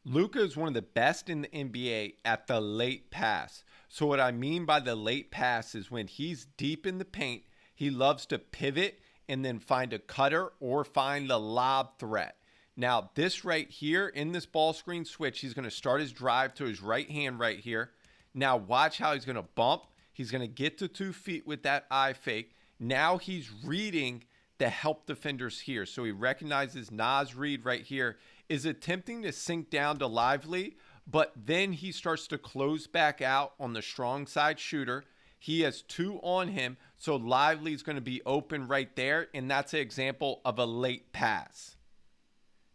Luka is one of the best in the NBA at the late pass. So what I mean by the late pass is when he's deep in the paint, he loves to pivot and then find a cutter or find the lob threat. Now, this right here in this ball screen switch, he's going to start his drive to his right hand right here. Now, watch how he's going to bump. He's going to get to 2 feet with that eye fake. Now he's reading the help defenders here. So he recognizes Nas Reed right here is attempting to sink down to Lively, but then he starts to close back out on the strong side shooter. He has 2 on him, so Lively is going to be open right there, and that's an example of a late pass.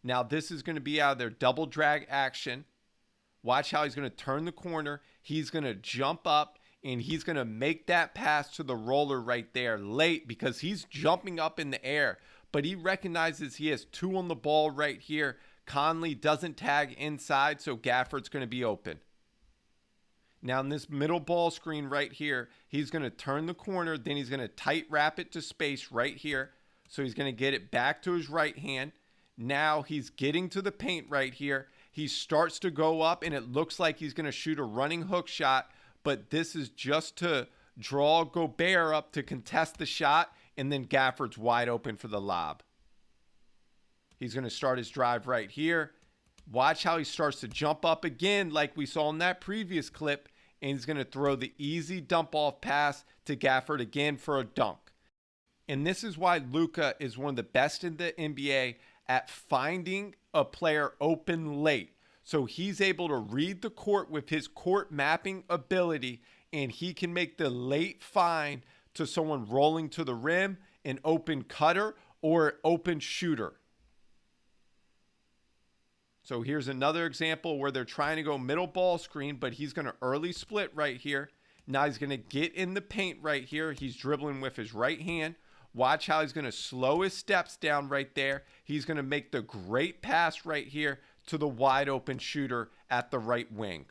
Now this is going to be out of their double drag action. Watch how he's going to turn the corner. He's going to jump up, and he's going to make that pass to the roller right there late because he's jumping up in the air. But he recognizes he has 2 on the ball right here. Conley doesn't tag inside, so Gafford's going to be open. Now in this middle ball screen right here, he's going to turn the corner. Then he's going to tight wrap it to space right here. So he's going to get it back to his right hand. Now he's getting to the paint right here. He starts to go up, and it looks like he's going to shoot a running hook shot. But this is just to draw Gobert up to contest the shot, and then Gafford's wide open for the lob. He's going to start his drive right here. Watch how he starts to jump up again like we saw in that previous clip, and he's going to throw the easy dump-off pass to Gafford again for a dunk. And this is why Luka is one of the best in the NBA at finding a player open late. So he's able to read the court with his court mapping ability, and he can make the late find to someone rolling to the rim, an open cutter, or an open shooter. So here's another example where they're trying to go middle ball screen, but he's going to early split right here. Now he's going to get in the paint right here. He's dribbling with his right hand. Watch how he's going to slow his steps down right there. He's going to make the great pass right here to the wide open shooter at the right wing.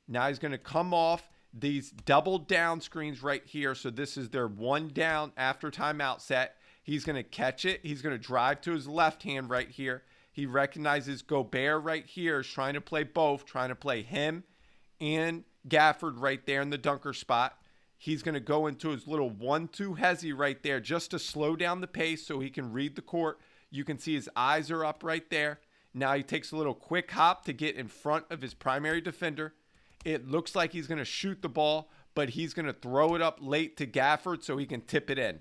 Now he's going to come off these double down screens right here. So this is their 1 down after timeout set. He's going to catch it. He's going to drive to his left hand right here. He recognizes Gobert right here is trying to play both, trying to play him and Gafford right there in the dunker spot. He's going to go into his little 1-2 hezzy right there just to slow down the pace so he can read the court. You can see his eyes are up right there. Now he takes a little quick hop to get in front of his primary defender. It looks like he's going to shoot the ball, but he's going to throw it up late to Gafford so he can tip it in.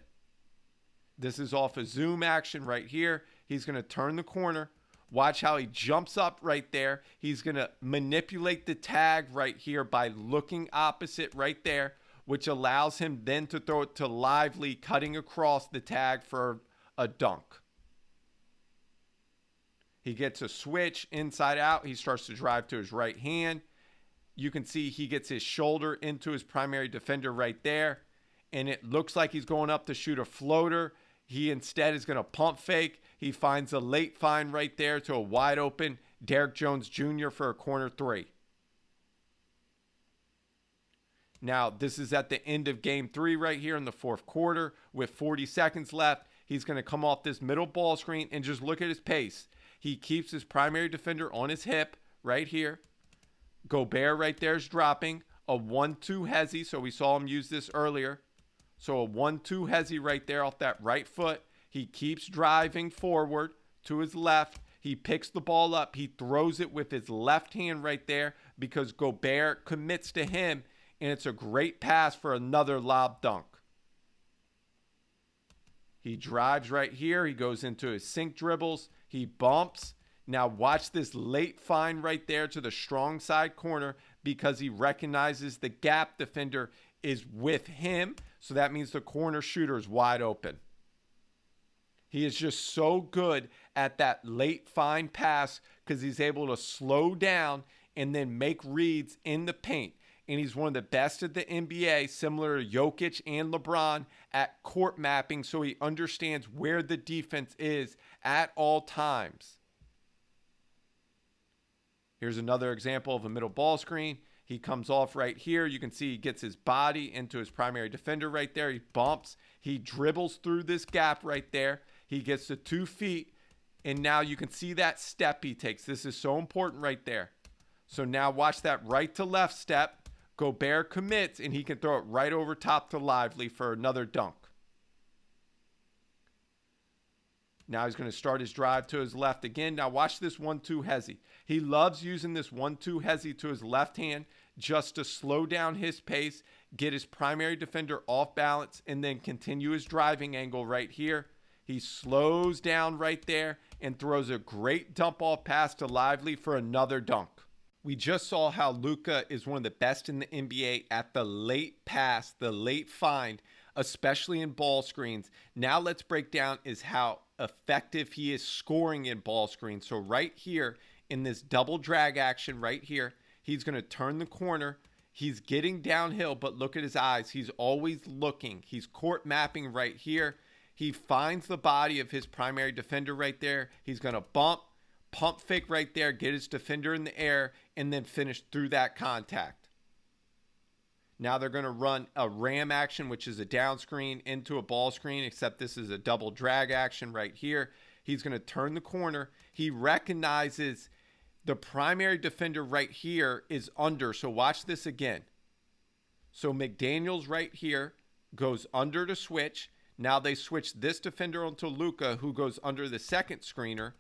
This is off a zoom action right here. He's going to turn the corner. Watch how he jumps up right there. He's going to manipulate the tag right here by looking opposite right there, which allows him then to throw it to Lively, cutting across the tag for a dunk. He gets a switch inside out. He starts to drive to his right hand. You can see he gets his shoulder into his primary defender right there. And it looks like he's going up to shoot a floater. He instead is going to pump fake. He finds a late find right there to a wide open Derrick Jones Jr. for a corner 3. Now, this is at the end of game 3 right here in the 4th quarter with 40 seconds left. He's going to come off this middle ball screen and just look at his pace. He keeps his primary defender on his hip right here. Gobert right there is dropping a 1-2 hezzy, so we saw him use this earlier. So a 1-2 hezzy right there off that right foot. He keeps driving forward to his left. He picks the ball up. He throws it with his left hand right there because Gobert commits to him, and it's a great pass for another lob dunk. He drives right here. He goes into his sink dribbles. He bumps. Now watch this late find right there to the strong side corner because he recognizes the gap defender is with him. So that means the corner shooter is wide open. He is just so good at that late find pass because he's able to slow down and then make reads in the paint. And he's one of the best at the NBA, similar to Jokic and LeBron, at court mapping, so he understands where the defense is at all times. Here's another example of a middle ball screen. He comes off right here. You can see he gets his body into his primary defender right there. He bumps. He dribbles through this gap right there. He gets to 2 feet, And now you can see that step he takes. This is so important right there. So now watch that right to left step. Gobert commits, and he can throw it right over top to Lively for another dunk. Now he's going to start his drive to his left again. Now watch this 1-2 hezzy. He loves using this 1-2 hezzy to his left hand just to slow down his pace, get his primary defender off balance, and then continue his driving angle right here. He slows down right there and throws a great dump off pass to Lively for another dunk. We just saw how Luka is one of the best in the NBA at the late pass, the late find, especially in ball screens. Now let's break down is how effective he is scoring in ball screens. So right here in this double drag action right here, he's going to turn the corner. He's getting downhill, but look at his eyes. He's always looking. He's court mapping right here. He finds the body of his primary defender right there. He's going to pump fake right there, get his defender in the air, and then finish through that contact. Now they're going to run a ram action, which is a down screen into a ball screen, except this is a double drag action right here. He's going to turn the corner. He recognizes the primary defender right here is under. So watch this again. So McDaniels right here goes under to switch. Now they switch this defender onto Luka, who goes under the second screener.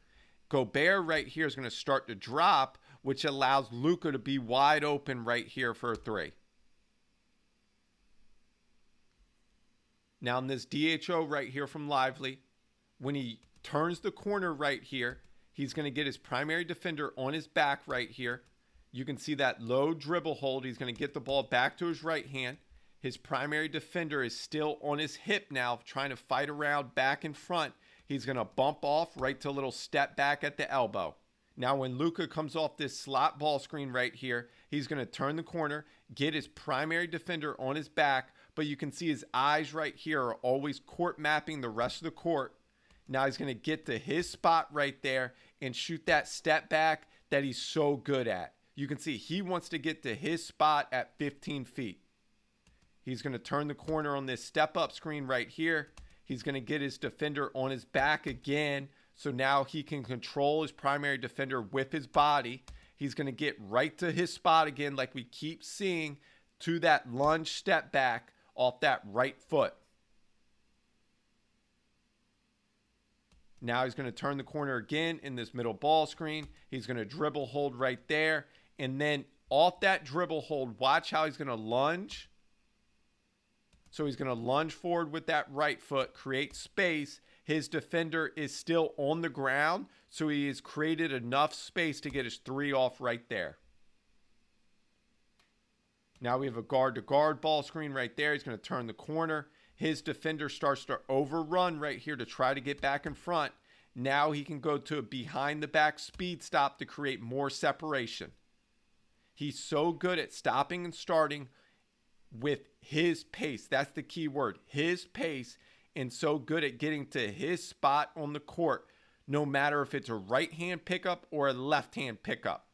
Gobert right here is going to start to drop, which allows Luka to be wide open right here for a three. Now in this DHO right here from Lively, when he turns the corner right here, he's going to get his primary defender on his back right here. You can see that low dribble hold. He's going to get the ball back to his right hand. His primary defender is still on his hip now, trying to fight around back in front. He's going to bump off right to a little step back at the elbow. Now when Luka comes off this slot ball screen right here, he's going to turn the corner, get his primary defender on his back, but you can see his eyes right here are always court mapping the rest of the court. Now he's going to get to his spot right there and shoot that step back that he's so good at. You can see he wants to get to his spot at 15 feet. He's going to turn the corner on this step-up screen right here. He's going to get his defender on his back again, so now he can control his primary defender with his body. He's going to get right to his spot again like we keep seeing, to that lunge step back off that right foot. Now he's going to turn the corner again in this middle ball screen. He's going to dribble hold right there. And then off that dribble hold, watch how he's going to lunge. So he's going to lunge forward with that right foot, create space. His defender is still on the ground, so he has created enough space to get his three off right there. Now we have a guard-to-guard ball screen right there. He's going to turn the corner. His defender starts to overrun right here to try to get back in front. Now he can go to a behind-the-back speed stop to create more separation. He's so good at stopping and starting with his pace. That's the key word, his pace, and so good at getting to his spot on the court, no matter if it's a right-hand pickup or a left-hand pickup.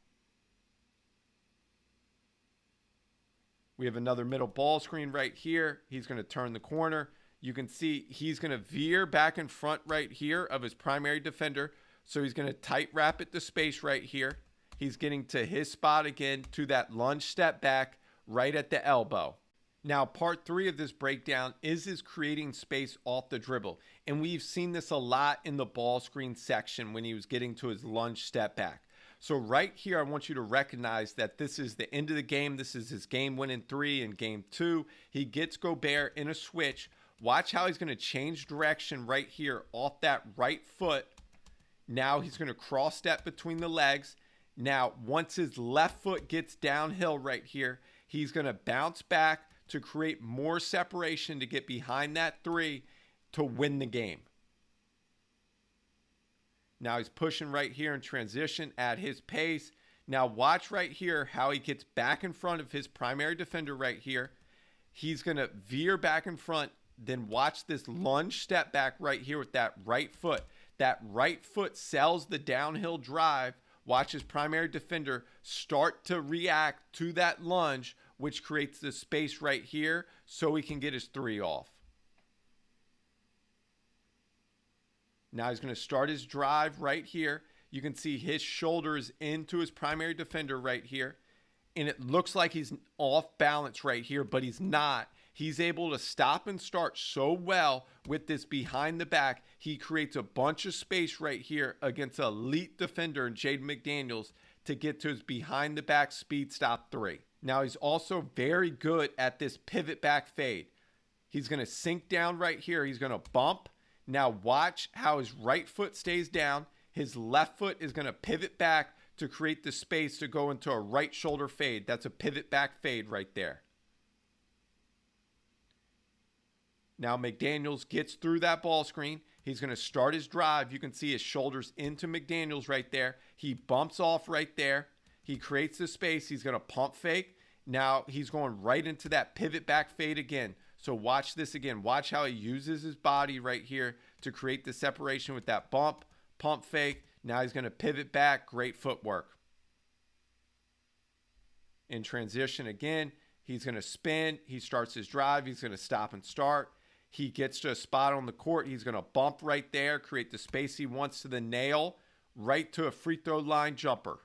We have another middle ball screen right here. He's going to turn the corner. You can see he's going to veer back in front right here of his primary defender. So he's going to tight wrap it to space right here. He's getting to his spot again, to that lunge step back right at the elbow. Now, part 3 of this breakdown is his creating space off the dribble. And we've seen this a lot in the ball screen section when he was getting to his lunge step back. So right here, I want you to recognize that this is the end of the game. This is his game-winning 3 in game 2. He gets Gobert in a switch. Watch how he's going to change direction right here off that right foot. Now he's going to cross step between the legs. Now, once his left foot gets downhill right here, he's going to bounce back to create more separation to get behind that 3 to win the game. Now he's pushing right here in transition at his pace. Now watch right here how he gets back in front of his primary defender right here. He's going to veer back in front. Then watch this lunge step back right here with that right foot. That right foot sells the downhill drive. Watch his primary defender start to react to that lunge, which creates the space right here so he can get his 3 off. Now he's going to start his drive right here. You can see his shoulders into his primary defender right here. And it looks like he's off balance right here, but he's not. He's able to stop and start so well with this behind the back. He creates a bunch of space right here against an elite defender in Jaden McDaniels to get to his behind the back speed stop 3. Now he's also very good at this pivot back fade. He's going to sink down right here. He's going to bump. Now watch how his right foot stays down. His left foot is going to pivot back to create the space to go into a right shoulder fade. That's a pivot back fade right there. Now McDaniels gets through that ball screen. He's going to start his drive. You can see his shoulders into McDaniels right there. He bumps off right there. He creates the space. He's going to pump fake. Now he's going right into that pivot back fade again. So watch this again. Watch how he uses his body right here to create the separation with that bump, pump fake. Now he's going to pivot back. Great footwork. In transition again, he's going to spin. He starts his drive. He's going to stop and start. He gets to a spot on the court. He's going to bump right there, create the space he wants to the nail, right to a free throw line jumper.